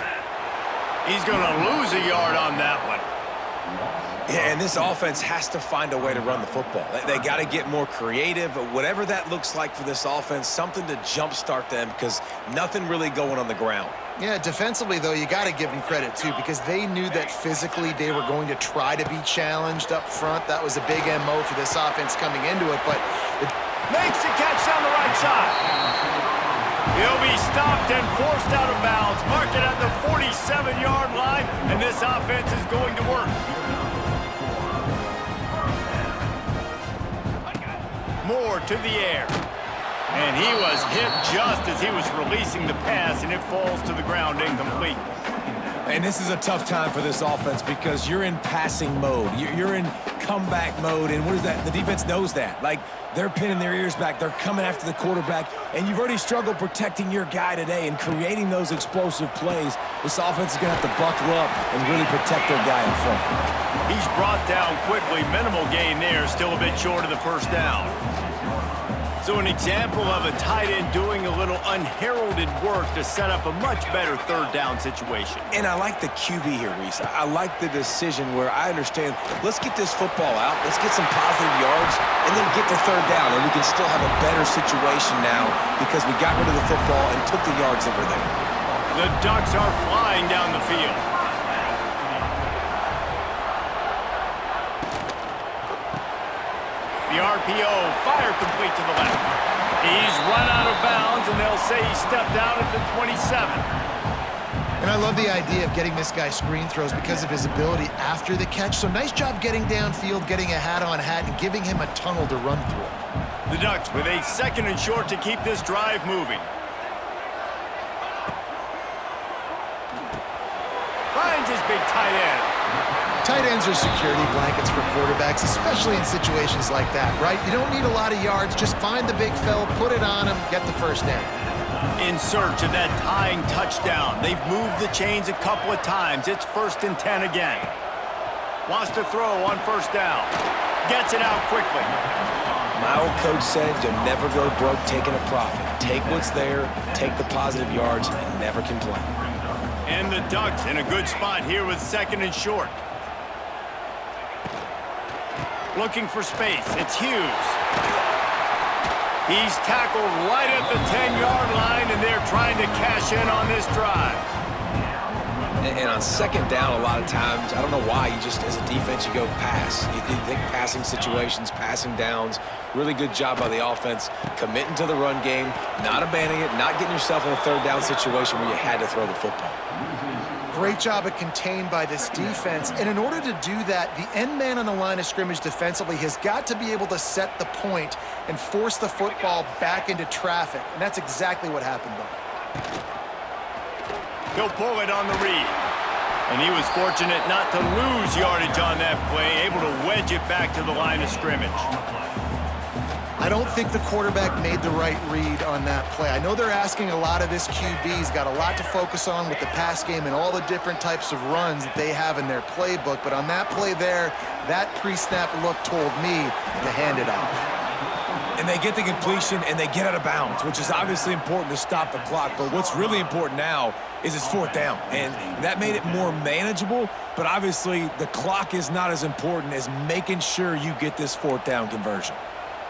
He's going to lose a yard on that one.
Yeah, and this offense has to find a way to run the football. They got to get more creative, whatever that looks like for this offense, something to jumpstart them because nothing really going on the ground.
Yeah, defensively, though, you got to give them credit, too, because they knew that physically they were going to try to be challenged up front. That was a big MO for this offense coming into it, but
makes the catch down the right side. He'll be stopped and forced out of bounds. Mark it at the 47-yard line, and this offense is going to work. Moore to the air. And he was hit just as he was releasing the pass, and it falls to the ground incomplete.
And this is a tough time for this offense because you're in passing mode. You're in comeback mode, and what is that? The defense knows that. Like, they're pinning their ears back. They're coming after the quarterback, and you've already struggled protecting your guy today and creating those explosive plays. This offense is going to have to buckle up and really protect their guy in front.
He's brought down quickly. Minimal gain there, still a bit short of the first down. So an example of a tight end doing a little unheralded work to set up a much better third down situation.
And I like the QB here, Reese. I like the decision where I understand, let's get this football out, let's get some positive yards, and then get the third down, and we can still have a better situation now because we got rid of the football and took the yards that were there.
The Ducks are flying down the field. The RPO, fire complete to the left. He's run out of bounds, and they'll say he stepped out at the 27.
And I love the idea of getting this guy screen throws because of his ability after the catch. So nice job getting downfield, getting a hat-on-hat, and giving him a tunnel to run through.
The Ducks with a 2nd and short to keep this drive moving. Finds his big tight end.
Tight ends are security blankets for quarterbacks, especially in situations like that, right? You don't need a lot of yards. Just find the big fella, put it on him, get the first down.
In search of that tying touchdown. They've moved the chains a couple of times. It's 1st and 10 again. Wants to throw on 1st down. Gets it out quickly.
My old coach said you'll never go broke taking a profit. Take what's there, take the positive yards, and never complain.
And the Ducks in a good spot here with 2nd and short. Looking for space. It's Hughes. He's tackled right at the 10-yard line, and they're trying to cash in on this drive.
And on 2nd down, a lot of times, I don't know why, you just, as a defense, you go pass. You think passing situations, passing downs. Really good job by the offense, committing to the run game, not abandoning it, not getting yourself in a 3rd down situation where you had to throw the football.
Great job of contained by this defense. And in order to do that, the end man on the line of scrimmage defensively has got to be able to set the point and force the football back into traffic. And that's exactly what happened, though.
He'll pull it on the read. And he was fortunate not to lose yardage on that play, able to wedge it back to the line of scrimmage.
I don't think the quarterback made the right read on that play. I know they're asking a lot of this QB. He's got a lot to focus on with the pass game and all the different types of runs that they have in their playbook. But on that play there, that pre-snap look told me to hand it off.
And they get the completion, and they get out of bounds, which is obviously important to stop the clock. But what's really important now is it's 4th down. And that made it more manageable, but obviously the clock is not as important as making sure you get this 4th down conversion.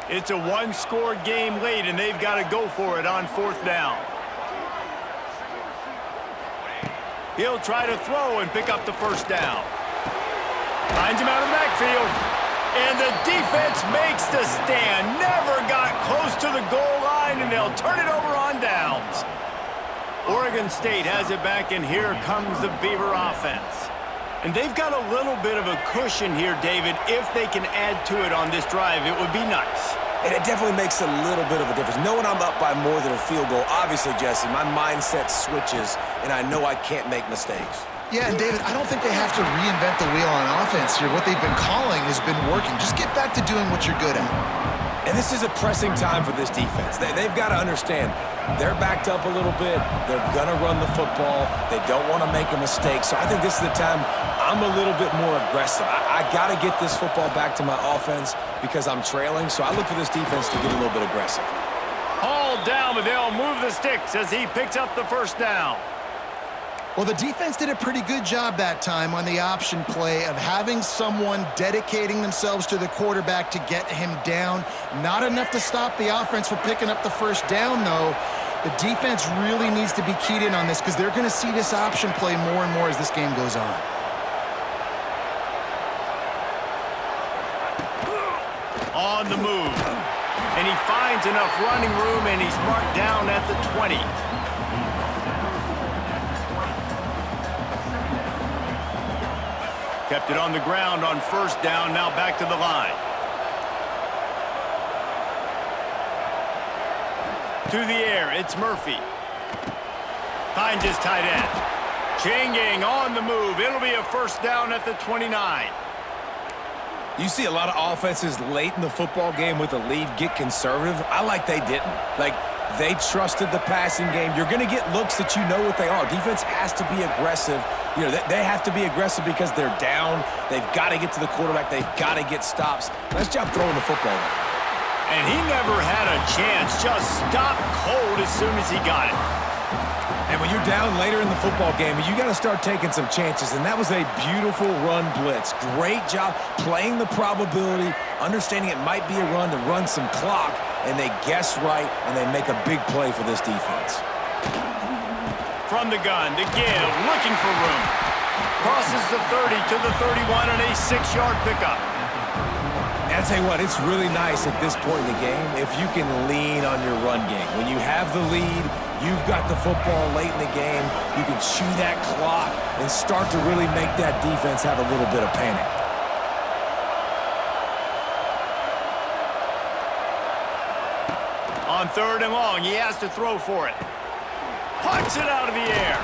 It's a one-score game late, and they've got to go for it on 4th down. He'll try to throw and pick up the 1st down. Finds him out of the backfield. And the defense makes the stand. Never got close to the goal line, and they'll turn it over on downs. Oregon State has it back, and here comes the Beaver offense. And they've got a little bit of a cushion here, David. If they can add to it on this drive, it would be nice.
And it definitely makes a little bit of a difference. Knowing I'm up by more than a field goal, obviously, Jesse, my mindset switches, and I know I can't make mistakes.
Yeah, and David, I don't think they have to reinvent the wheel on offense here. What they've been calling has been working. Just get back to doing what you're good at.
And this is a pressing time for this defense. They've got to understand they're backed up a little bit. They're going to run the football. They don't want to make a mistake. So I think this is the time I'm a little bit more aggressive. I got to get this football back to my offense because I'm trailing. So I look for this defense to get a little bit aggressive.
Hauled down, but they'll move the sticks as he picks up the 1st down.
Well, the defense did a pretty good job that time on the option play of having someone dedicating themselves to the quarterback to get him down. Not enough to stop the offense from picking up the 1st down, though. The defense really needs to be keyed in on this because they're going to see this option play more and more as this game goes on.
On the move. And he finds enough running room, and he's marked down at the 20. Kept it on the ground on 1st down, now back to the line. To the air, it's Murphy. Finds his tight end. Changing on the move. It'll be a 1st down at the 29.
You see a lot of offenses late in the football game with a lead get conservative. I like they didn't. Like, they trusted the passing game. You're going to get looks that you know what they are. Defense has to be aggressive. You know, they have to be aggressive because they're down. They've got to get to the quarterback. They've got to get stops. Nice job throwing the football.
And he never had a chance. Just stopped cold as soon as he got it.
And when you're down later in the football game, you got to start taking some chances. And that was a beautiful run blitz. Great job playing the probability, understanding it might be a run to run some clock, and they guess right, and they make a big play for this defense.
From the gun, to give, looking for room. Crosses the 30 to the 31 and a 6-yard pickup.
And I'll tell you what, it's really nice at this point in the game if you can lean on your run game. When you have the lead, you've got the football late in the game, you can chew that clock and start to really make that defense have a little bit of panic.
On 3rd and long, he has to throw for it. Punts it out of the air.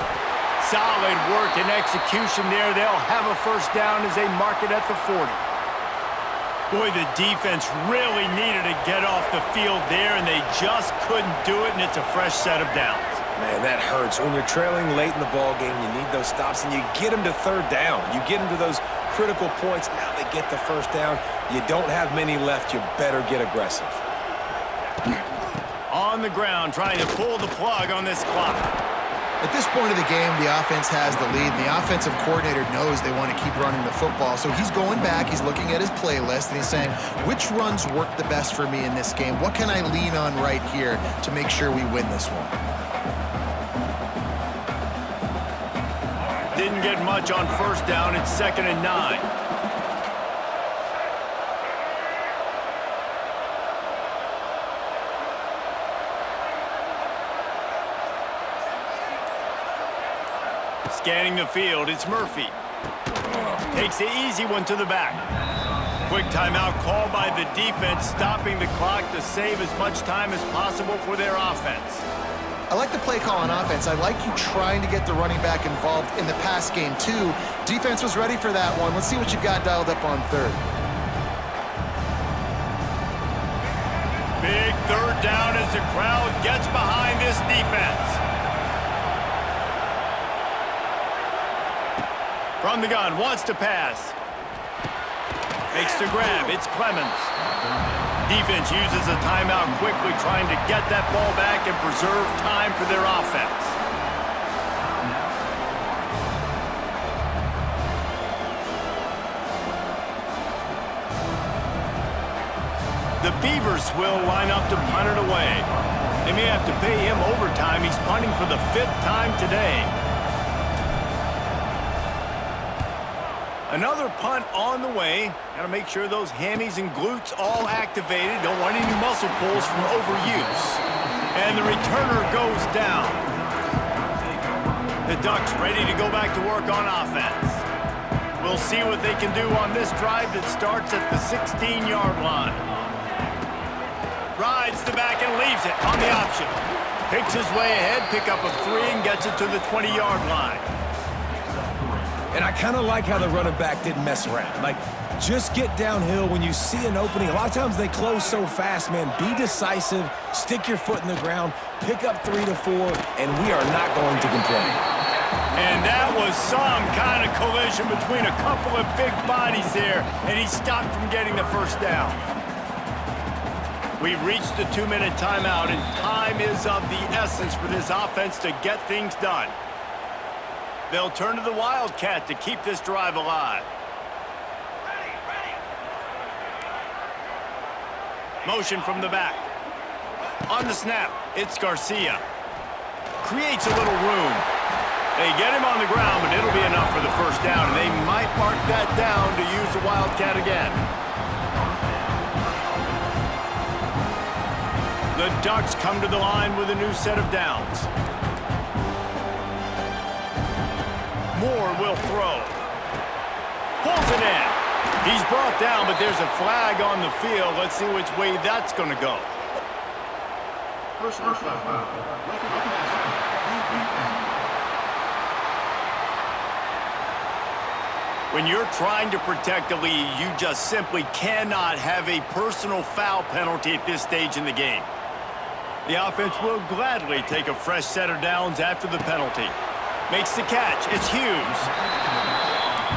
Solid work and execution there. They'll have a first down as they mark it at the 40. Boy, the defense really needed to get off the field there, and they just couldn't do it, and it's a fresh set of downs.
Man, that hurts. When you're trailing late in the ball game, you need those stops, and you get them to 3rd down. You get them to those critical points. Now they get the first down. You don't have many left. You better get aggressive.
On the ground, trying to pull the plug on this clock.
At this point of the game, the offense has the lead, and the offensive coordinator knows they want to keep running the football. So he's going back, he's looking at his playlist, and he's saying, which runs work the best for me in this game? What can I lean on right here to make sure we win this one?
Didn't get much on first down. It's 2nd and 9. Scanning the field, it's Murphy. Takes the easy one to the back. Quick timeout called by the defense, stopping the clock to save as much time as possible for their offense.
I like the play call on offense. I like you trying to get the running back involved in the pass game, too. Defense was ready for that one. Let's see what you've got dialed up on 3rd.
Big 3rd down as the crowd gets behind this defense. From the gun, wants to pass. Makes the grab, it's Clemens. Defense uses a timeout quickly, trying to get that ball back and preserve time for their offense. The Beavers will line up to punt it away. They may have to pay him overtime. He's punting for the 5th time today. Another punt on the way. Got to make sure those hammies and glutes all activated. Don't want any muscle pulls from overuse. And the returner goes down. The Ducks ready to go back to work on offense. We'll see what they can do on this drive that starts at the 16-yard line. Rides the back and leaves it on the option. Picks his way ahead, pick up a 3 and gets it to the 20-yard line.
And I kind of like how the running back didn't mess around. Like, just get downhill when you see an opening. A lot of times they close so fast, man. Be decisive, stick your foot in the ground, pick up 3 to 4, and we are not going to complain.
And that was some kind of collision between a couple of big bodies there, and he stopped from getting the first down. We've reached the 2-minute timeout, and time is of the essence for this offense to get things done. They'll turn to the Wildcat to keep this drive alive. Motion from the back. On the snap, it's Garcia. Creates a little room. They get him on the ground, but it'll be enough for the first down, and they might mark that down to use the Wildcat again. The Ducks come to the line with a new set of downs. Moore will throw. Pulls it in. He's brought down, but there's a flag on the field. Let's see which way that's going to go.
Personal foul.
When you're trying to protect a lead, you just simply cannot have a personal foul penalty at this stage in the game. The offense will gladly take a fresh set of downs after the penalty. Makes the catch. It's Hughes.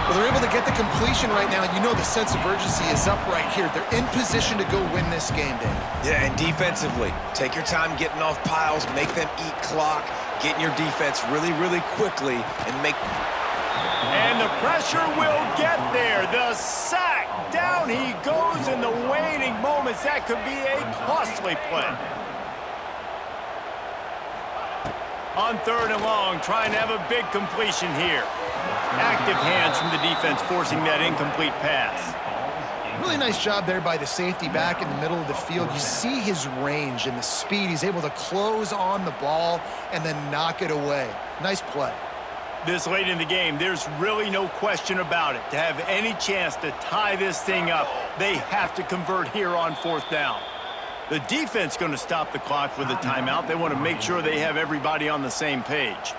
Well, they're able to get the completion right now, and you know the sense of urgency is up right here. They're in position to go win this game, Dave.
Yeah, and defensively, take your time getting off piles, make them eat clock, get in your defense really, really quickly, and make...
And the pressure will get there. The sack. Down he goes in the waiting moments. That could be a costly play. On 3rd and long, trying to have a big completion here. Active hands from the defense forcing that incomplete pass.
Really nice job there by the safety back in the middle of the field. You see his range and the speed. He's able to close on the ball and then knock it away. Nice play.
This late in the game, there's really no question about it. To have any chance to tie this thing up, they have to convert here on 4th down. The defense going to stop the clock with a timeout. They want to make sure they have everybody on the same page.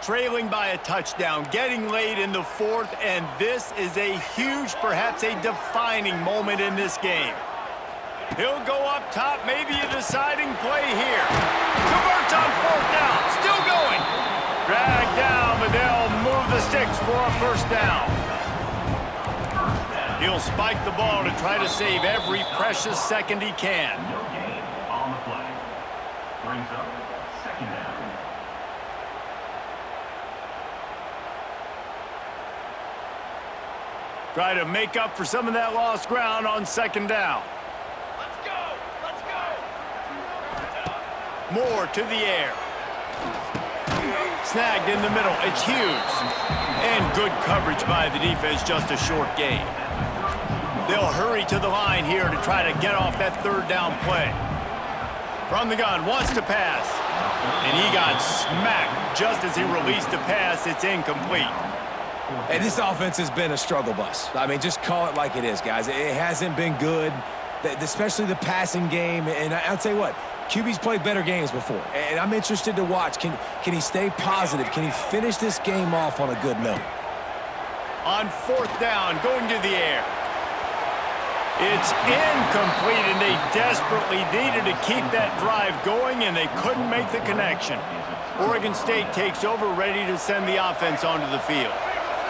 Trailing by a touchdown, getting late in the 4th, and this is a huge, perhaps a defining moment in this game. He'll go up top, maybe a deciding play here. Converts on 4th down, still going. Dragged down, but they'll move the sticks for a 1st down. He'll spike the ball to try to save every precious second he can.
No gain on the play. Brings up 2nd down.
Try to make up for some of that lost ground on 2nd down.
Let's go! Let's go!
Moore to the air. Snagged in the middle. It's Hughes. And good coverage by the defense, just a short gain. They'll hurry to the line here to try to get off that 3rd down play. From the gun, wants to pass. And he got smacked just as he released the pass. It's incomplete.
And this offense has been a struggle bus. I mean, just call it like it is, guys. It hasn't been good, especially the passing game. And I'll tell you what, QB's played better games before. And I'm interested to watch. Can he stay positive? Can he finish this game off on a good note?
On 4th down, going to the air. It's incomplete, and they desperately needed to keep that drive going, and they couldn't make the connection. Oregon State takes over, ready to send the offense onto the field.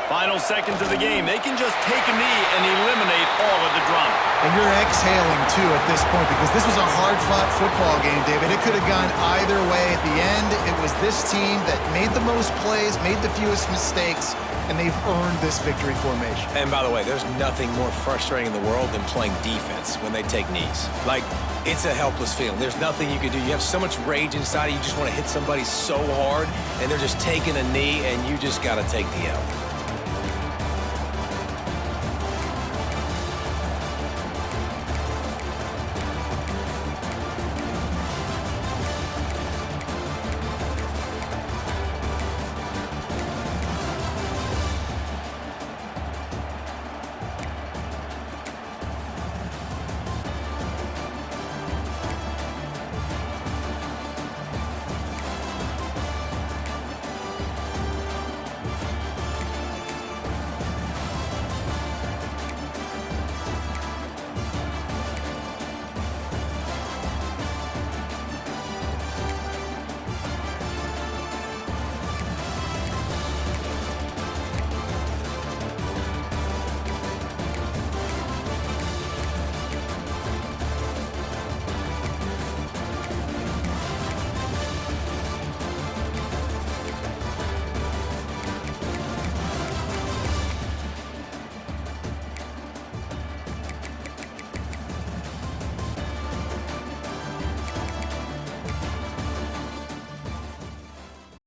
Final seconds of the game. They can just take a knee and eliminate all of the drama.
And you're exhaling, too, at this point, because this was a hard-fought football game, David. It could have gone either way. At the end, it was this team that made the most plays, made the fewest mistakes, and they've earned this victory formation.
And by the way, there's nothing more frustrating in the world than playing defense when they take knees. Like, it's a helpless feeling. There's nothing you can do. You have so much rage inside of you. You just want to hit somebody so hard, and they're just taking a knee, and you just got to take the L.